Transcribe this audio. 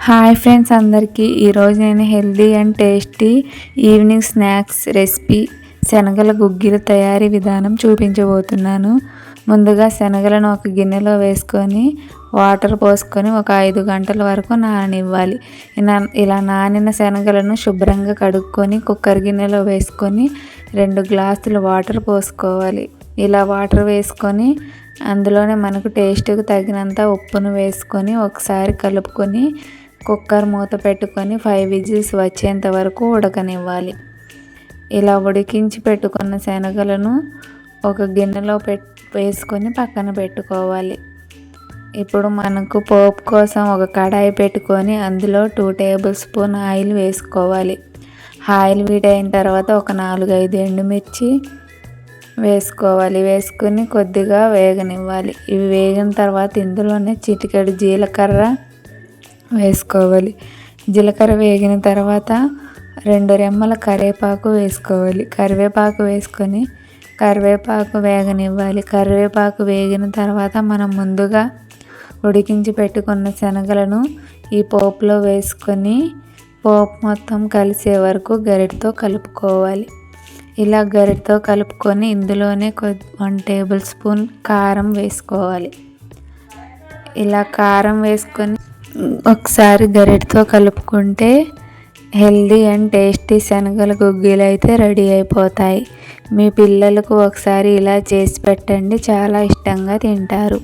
Hi friends అందరికీ ఈరోజు నేను healthy and tasty evening snacks recipe శనగల గుగ్గిల తయారీ విధానం చూపించబోతున్నాను. ముందుగా శనగలను ఒక గిన్నెలో వేసుకొని వాటర్ పోసుకొని ఒక 5 గంటల వరకు నాననివ్వాలి. ఇలా నానిన శనగలను శుభ్రంగా కడుక్కొని కుక్కర్ గిన్నెలో వేసుకొని 2 గ్లాసులు వాటర్ పోసుకోవాలి. ఇలా వాటర్ వేసుకొని అందులోనే మనకు టేస్ట్కి తగినంత ఉప్పును వేసుకొని ఒకసారి కలుపుకొని కుక్కర్ మూత పెట్టుకొని 5 విజిల్స్ వచ్చేంత వరకు ఉడకనివ్వాలి. ఇలా ఉడికించి పెట్టుకున్న శనగలను ఒక గిన్నెలో వేసుకొని పక్కన పెట్టుకోవాలి. ఇప్పుడు మనకు పోపు కోసం ఒక కడాయి పెట్టుకొని అందులో 2 టేబుల్ స్పూన్ ఆయిల్ వేసుకోవాలి. ఆయిల్ వీటైన తర్వాత ఒక 4-5 ఎండుమిర్చి వేసుకోవాలి. వేసుకొని కొద్దిగా వేగనివ్వాలి. ఇవి వేగిన తర్వాత ఇందులోనే చిటికెడు జీలకర్ర వేసుకోవాలి. జీలకర్ర వేగిన తర్వాత 2 రెమ్మల కరివేపాకు వేసుకోవాలి. కరివేపాకు వేసుకొని కరివేపాకు వేగనివ్వాలి. కరివేపాకు వేగిన తర్వాత మనం ముందుగా ఉడికించి పెట్టుకున్న శనగలను ఈ పోపులో వేసుకొని పోపు మొత్తం కలిసే వరకు గరిటతో కలుపుకోవాలి. ఇలా గరిటతో కలుపుకొని ఇందులోనే 1 టేబుల్ స్పూన్ కారం వేసుకోవాలి. ఇలా కారం వేసుకొని ఒకసారి గరిటతో కలుపుకుంటే హెల్దీ అండ్ టేస్టీ శనగల గుగ్గిలు అయితే రెడీ అయిపోతాయి. మీ పిల్లలకు ఒకసారి ఇలా చేసి పెట్టండి, చాలా ఇష్టంగా తింటారు.